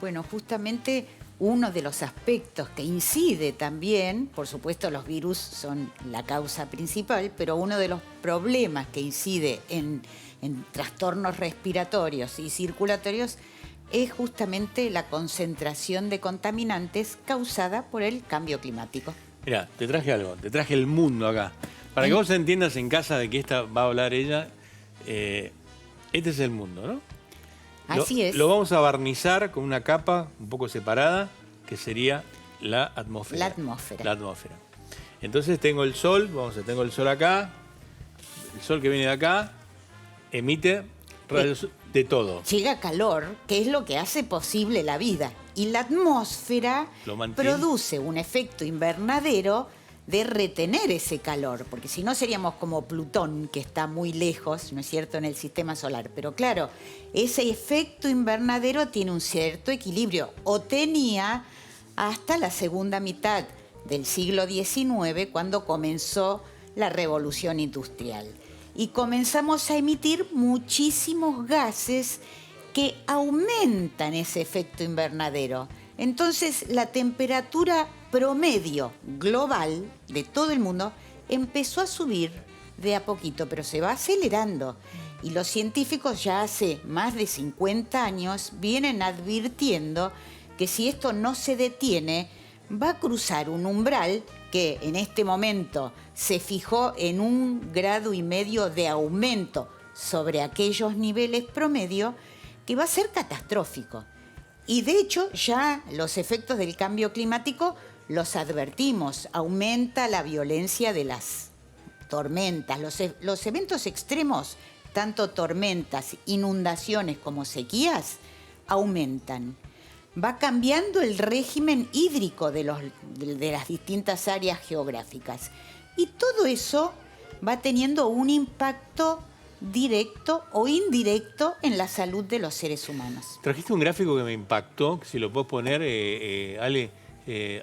Bueno, justamente uno de los aspectos que incide también, por supuesto los virus son la causa principal, pero uno de los problemas que incide en trastornos respiratorios y circulatorios es justamente la concentración de contaminantes causada por el cambio climático. Mira, te traje algo, te traje el mundo acá. Para que vos entiendas en casa de qué esta va a hablar ella, este es el mundo, ¿no? Así es. Lo vamos a barnizar con una capa un poco separada, que sería la atmósfera. La atmósfera. La atmósfera. Entonces tengo el sol, tengo el sol acá, el sol que viene de acá, emite rayos de todo. Llega calor, que es lo que hace posible la vida. Y la atmósfera produce un efecto invernadero de retener ese calor, porque si no seríamos como Plutón, que está muy lejos, ¿no es cierto?, en el sistema solar. Pero claro, ese efecto invernadero tiene un cierto equilibrio, o tenía hasta la segunda mitad del siglo XIX, cuando comenzó la revolución industrial. Y comenzamos a emitir muchísimos gases que aumentan ese efecto invernadero. Entonces, la temperatura promedio global de todo el mundo empezó a subir de a poquito, pero se va acelerando. Y los científicos ya hace más de 50 años vienen advirtiendo que si esto no se detiene, va a cruzar un umbral que en este momento se fijó en 1,5 grados de aumento sobre aquellos niveles promedio, que va a ser catastrófico. Y de hecho ya los efectos del cambio climático los advertimos. Aumenta la violencia de las tormentas, los eventos extremos, tanto tormentas, inundaciones como sequías, aumentan. Va cambiando el régimen hídrico de las distintas áreas geográficas. Y todo eso va teniendo un impacto directo o indirecto en la salud de los seres humanos. Trajiste un gráfico que me impactó, que si lo puedes poner, Ale,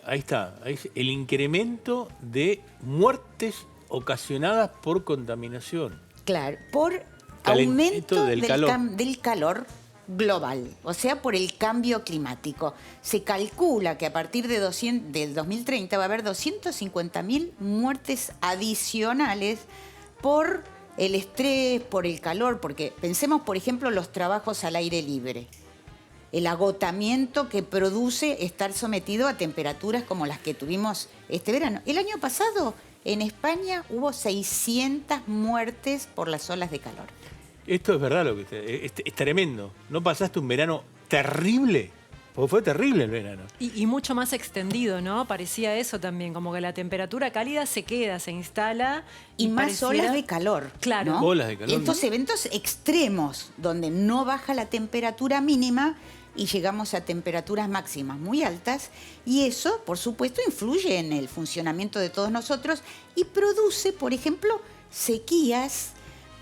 ahí está. El incremento de muertes ocasionadas por contaminación. Claro, por aumento del calor global, o sea, por el cambio climático. Se calcula que a partir del 2030 va a haber 250.000 muertes adicionales por el estrés, por el calor, porque pensemos, por ejemplo, los trabajos al aire libre. El agotamiento que produce estar sometido a temperaturas como las que tuvimos este verano. El año pasado, en España, hubo 600 muertes por las olas de calor. Esto es verdad, lo que es tremendo. ¿No pasaste un verano terrible? Porque fue terrible el verano. Y mucho más extendido, ¿no? Parecía eso también, como que la temperatura cálida se queda, se instala. Y más olas de calor. Claro. ¿no? Olas de calor. Y estos eventos extremos, donde no baja la temperatura mínima y llegamos a temperaturas máximas muy altas, y eso, por supuesto, influye en el funcionamiento de todos nosotros y produce, por ejemplo, sequías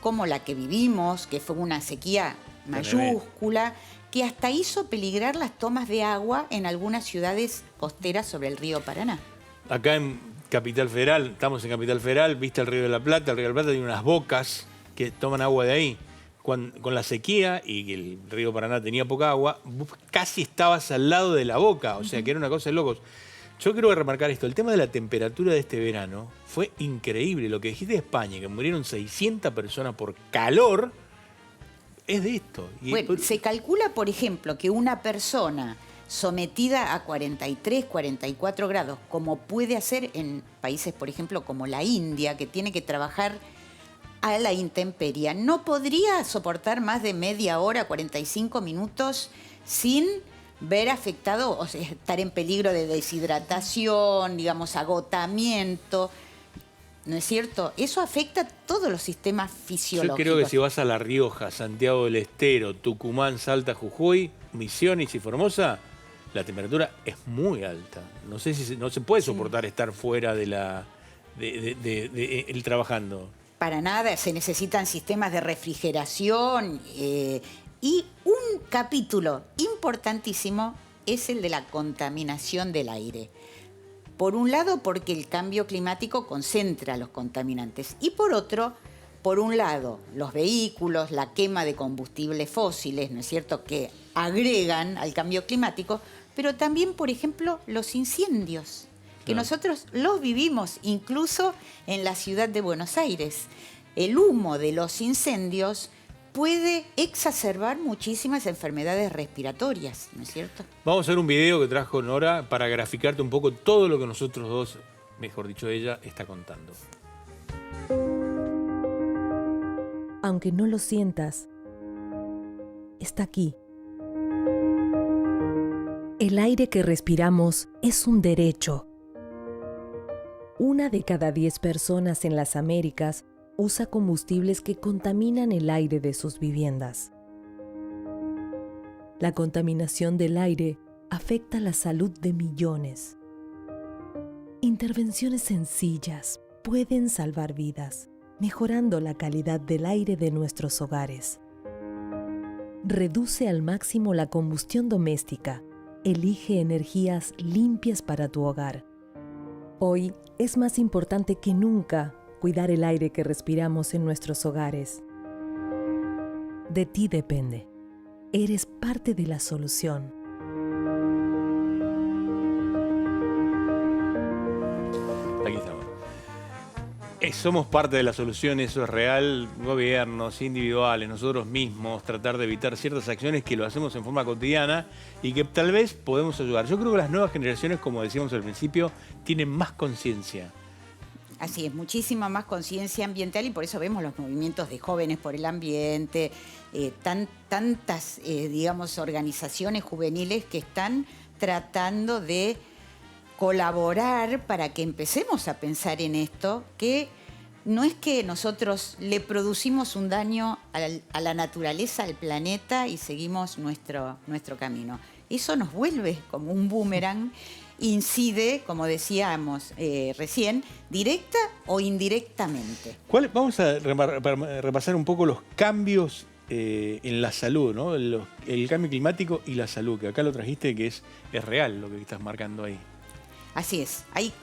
como la que vivimos, que fue una sequía mayúscula, que hasta hizo peligrar las tomas de agua en algunas ciudades costeras sobre el río Paraná. Acá en Capital Federal, estamos en Capital Federal, viste el Río de la Plata. El Río de la Plata tiene unas bocas que toman agua de ahí. Con la sequía y que el río Paraná tenía poca agua, vos casi estabas al lado de la boca, o sea que era una cosa de locos. Yo quiero remarcar esto, el tema de la temperatura de este verano fue increíble. Lo que dijiste de España, que murieron 600 personas por calor, es de esto. Bueno, se calcula, por ejemplo, que una persona sometida a 43, 44 grados, como puede hacer en países, por ejemplo, como la India, que tiene que trabajar a la intemperie, no podría soportar más de media hora, 45 minutos, sin ver afectado, o sea, estar en peligro de deshidratación, digamos, agotamiento. ¿No es cierto? Eso afecta a todos los sistemas fisiológicos. Yo creo que si vas a La Rioja, Santiago del Estero, Tucumán, Salta, Jujuy, Misiones y Formosa, la temperatura es muy alta. No sé si no se puede soportar estar fuera de el trabajando. Para nada, se necesitan sistemas de refrigeración y un capítulo importantísimo es el de la contaminación del aire. Por un lado, porque el cambio climático concentra los contaminantes y por otro, por un lado, los vehículos, la quema de combustibles fósiles, ¿no es cierto?, que agregan al cambio climático, pero también, por ejemplo, los incendios, que nosotros los vivimos incluso en la ciudad de Buenos Aires. El humo de los incendios puede exacerbar muchísimas enfermedades respiratorias, ¿no es cierto? Vamos a ver un video que trajo Nora para graficarte un poco todo lo que nosotros dos, mejor dicho ella, está contando. Aunque no lo sientas, está aquí. El aire que respiramos es un derecho. 1 de cada 10 personas en las Américas usa combustibles que contaminan el aire de sus viviendas. La contaminación del aire afecta la salud de millones. Intervenciones sencillas pueden salvar vidas, mejorando la calidad del aire de nuestros hogares. Reduce al máximo la combustión doméstica. Elige energías limpias para tu hogar. Hoy es más importante que nunca cuidar el aire que respiramos en nuestros hogares. De ti depende. Eres parte de la solución. Aquí estamos. Somos parte de la solución, eso es real. Gobiernos, individuales, nosotros mismos, tratar de evitar ciertas acciones que lo hacemos en forma cotidiana y que tal vez podemos ayudar. Yo creo que las nuevas generaciones, como decíamos al principio, tienen más conciencia. Así es, muchísima más conciencia ambiental y por eso vemos los movimientos de jóvenes por el ambiente, tantas, digamos, organizaciones juveniles que están tratando de colaborar para que empecemos a pensar en esto, que no es que nosotros le producimos un daño a la naturaleza, al planeta y seguimos nuestro camino. Eso nos vuelve como un boomerang, incide, como decíamos recién, directa o indirectamente. Vamos a repasar un poco los cambios en la salud, ¿no? El cambio climático y la salud, que acá lo trajiste, que es real lo que estás marcando ahí. Así es, hay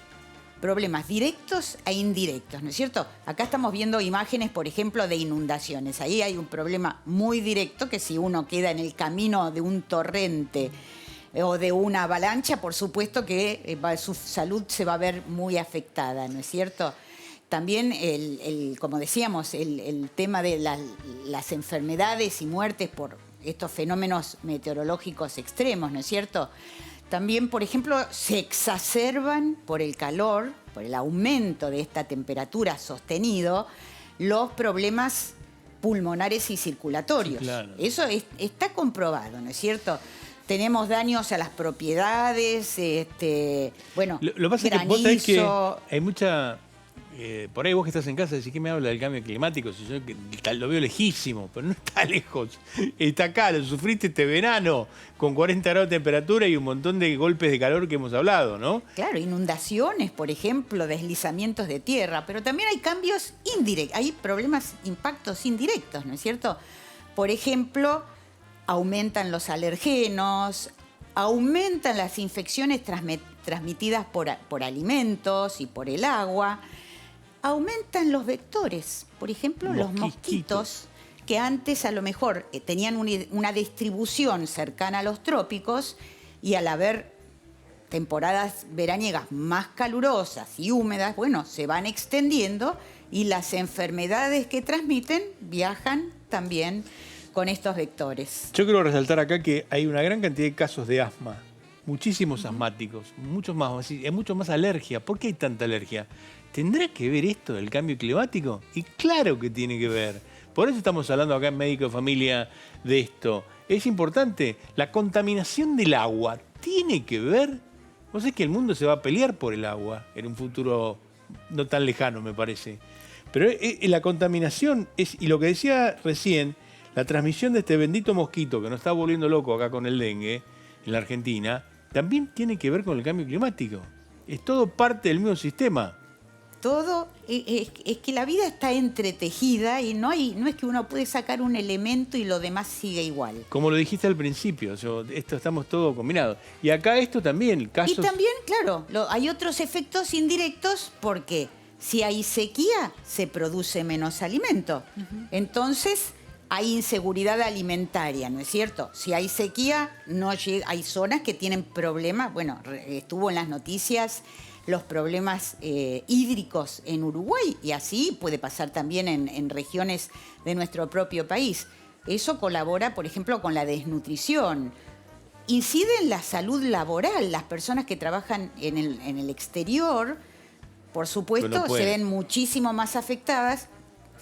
problemas directos e indirectos, ¿no es cierto? Acá estamos viendo imágenes, por ejemplo, de inundaciones. Ahí hay un problema muy directo que si uno queda en el camino de un torrente o de una avalancha, por supuesto que su salud se va a ver muy afectada, ¿no es cierto? También, como decíamos, el tema de las enfermedades y muertes por estos fenómenos meteorológicos extremos, ¿no es cierto? También, por ejemplo, se exacerban por el calor, por el aumento de esta temperatura sostenido, los problemas pulmonares y circulatorios. Sí, claro. Eso está comprobado, ¿no es cierto? Tenemos daños a las propiedades, bueno, Lo que pasa es que vos sabés que hay mucha... por ahí vos que estás en casa decís, ¿qué me habla del cambio climático? Si yo lo veo lejísimo, pero no está lejos. Está acá, lo sufriste este verano, con 40 grados de temperatura y un montón de golpes de calor que hemos hablado, ¿no? Claro, inundaciones, por ejemplo, deslizamientos de tierra, pero también hay cambios indirectos, hay problemas, impactos indirectos, ¿no es cierto? Por ejemplo, aumentan los alergenos, aumentan las infecciones transmitidas por alimentos y por el agua. Aumentan los vectores, por ejemplo, los mosquitos, que antes a lo mejor tenían una distribución cercana a los trópicos y al haber temporadas veraniegas más calurosas y húmedas, bueno, se van extendiendo y las enfermedades que transmiten viajan también con estos vectores. Yo quiero resaltar acá que hay una gran cantidad de casos de asma, muchísimos asmáticos, mucho más alergia. ¿Por qué hay tanta alergia? ¿Tendrá que ver esto del cambio climático? Y claro que tiene que ver. Por eso estamos hablando acá en Médico de Familia de esto. Es importante. La contaminación del agua tiene que ver. Vos sabés que el mundo se va a pelear por el agua en un futuro no tan lejano, me parece. Pero la contaminación y lo que decía recién, la transmisión de este bendito mosquito que nos está volviendo loco acá con el dengue en la Argentina, también tiene que ver con el cambio climático. Es todo parte del mismo sistema. Todo es que la vida está entretejida y no es que uno puede sacar un elemento y lo demás sigue igual. Como lo dijiste al principio, estamos todos combinados. Y acá esto también, casos... Y también, claro, hay otros efectos indirectos porque Si hay sequía, se produce menos alimento. Entonces, hay inseguridad alimentaria, ¿no es cierto? Si hay sequía, no llega, hay zonas que tienen problemas. Bueno, estuvo en las noticias los problemas hídricos en Uruguay, y así puede pasar también en regiones de nuestro propio país. Eso colabora, por ejemplo, con la desnutrición. Incide en la salud laboral. Las personas que trabajan en el exterior, por supuesto, se ven muchísimo más afectadas,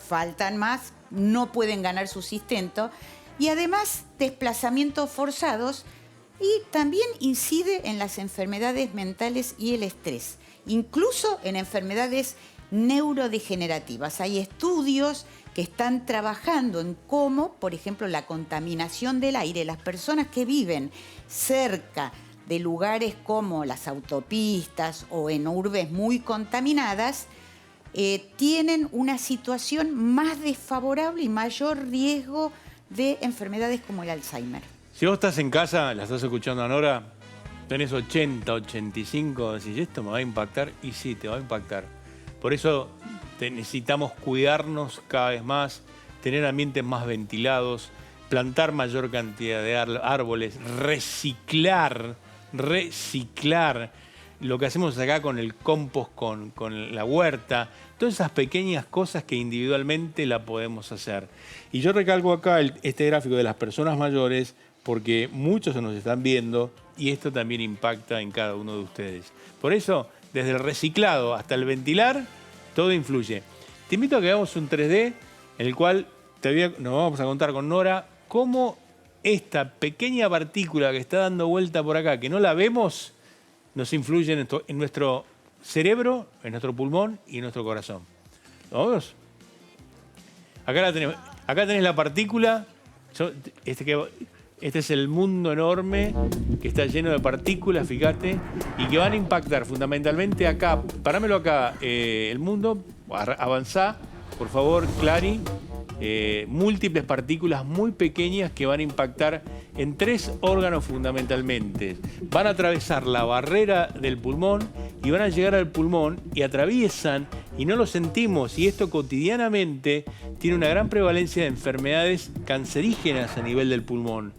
faltan más, no pueden ganar su sustento, y además desplazamientos forzados, y también incide en las enfermedades mentales y el estrés, incluso en enfermedades neurodegenerativas. Hay estudios que están trabajando en cómo, por ejemplo, la contaminación del aire, las personas que viven cerca de lugares como las autopistas o en urbes muy contaminadas, tienen una situación más desfavorable y mayor riesgo de enfermedades como el Alzheimer. Si vos estás en casa, la estás escuchando a Nora, tenés 80, 85, decís, ¿esto me va a impactar? Y sí, te va a impactar. Por eso necesitamos cuidarnos cada vez más, tener ambientes más ventilados, plantar mayor cantidad de árboles, reciclar lo que hacemos acá con el compost, con la huerta, todas esas pequeñas cosas que individualmente la podemos hacer. Y yo recalco acá este gráfico de las personas mayores porque muchos se nos están viendo y esto también impacta en cada uno de ustedes. Por eso, desde el reciclado hasta el ventilar, todo influye. Te invito a que hagamos un 3D en el cual nos vamos a contar con Nora cómo esta pequeña partícula que está dando vuelta por acá, que no la vemos, nos influye en nuestro cerebro, en nuestro pulmón y en nuestro corazón. ¿Lo vemos? Acá tenés la partícula. Este es el mundo enorme que está lleno de partículas, fíjate, y que van a impactar fundamentalmente acá. Parámelo acá, el mundo, avanzá, por favor, Clary. Múltiples partículas muy pequeñas que van a impactar en 3 órganos fundamentalmente. Van a atravesar la barrera del pulmón y van a llegar al pulmón y atraviesan y no lo sentimos. Y esto cotidianamente tiene una gran prevalencia de enfermedades cancerígenas a nivel del pulmón.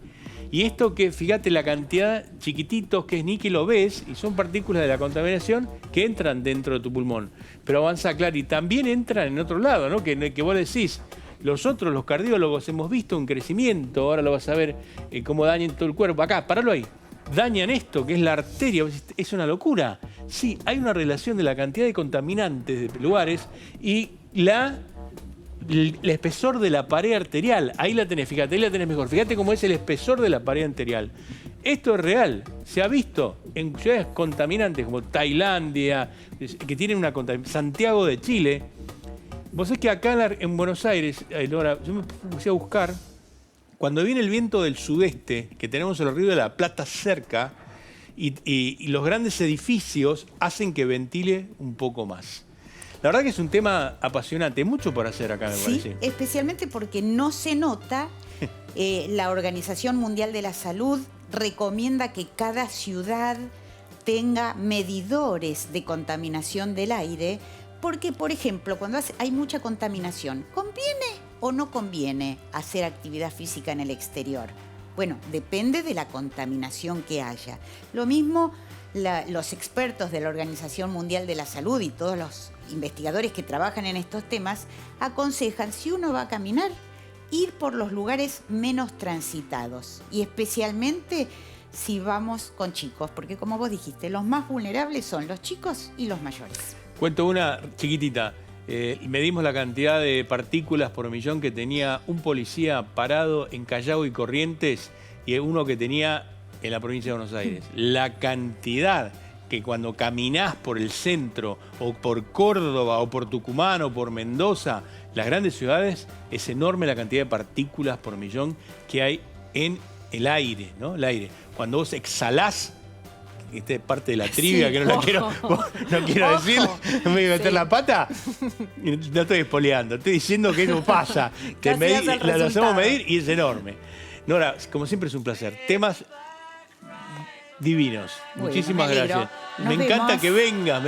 Y esto que, fíjate la cantidad chiquititos que es, ni que lo ves, y son partículas de la contaminación que entran dentro de tu pulmón. Pero avanza, claro, y también entran en otro lado, ¿no? Que vos decís, los cardiólogos, hemos visto un crecimiento, ahora lo vas a ver cómo dañan todo el cuerpo. Acá, paralo ahí. Dañan esto, que es la arteria. Es una locura. Sí, hay una relación de la cantidad de contaminantes de lugares y el espesor de la pared arterial. Ahí la tenés, fíjate, ahí la tenés mejor. Fíjate cómo es el espesor de la pared arterial. Esto es real. Se ha visto en ciudades contaminantes como Tailandia, que tienen una contaminación. Santiago de Chile. Vos sabés que acá en Buenos Aires, Laura, yo me puse a buscar, cuando viene el viento del sudeste, que tenemos el Río de la Plata cerca, y los grandes edificios hacen que ventile un poco más. La verdad que es un tema apasionante, mucho por hacer acá, me parece. Sí, especialmente porque no se nota. La Organización Mundial de la Salud recomienda que cada ciudad tenga medidores de contaminación del aire, porque, por ejemplo, cuando hay mucha contaminación, ¿conviene o no conviene hacer actividad física en el exterior? Bueno, depende de la contaminación que haya. Lo mismo los expertos de la Organización Mundial de la Salud y todos los investigadores que trabajan en estos temas aconsejan, si uno va a caminar, ir por los lugares menos transitados y especialmente si vamos con chicos, porque como vos dijiste, los más vulnerables son los chicos y los mayores. Cuento una chiquitita. Medimos la cantidad de partículas por millón que tenía un policía parado en Callao y Corrientes y uno que tenía en la provincia de Buenos Aires. La cantidad que cuando caminás por el centro o por Córdoba o por Tucumán o por Mendoza, las grandes ciudades, es enorme la cantidad de partículas por millón que hay en el aire, ¿no? El aire. Cuando vos exhalás, esta es parte de la trivia, sí, que no quiero decir, me voy a meter la pata, no estoy espoleando, estoy diciendo que eso pasa, que lo hacemos medir y es enorme. Nora, como siempre es un placer, temas divinos, muchísimas gracias. Me encanta que vengas,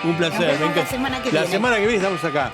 Un placer. Nos vemos la semana que viene. La semana que viene estamos acá.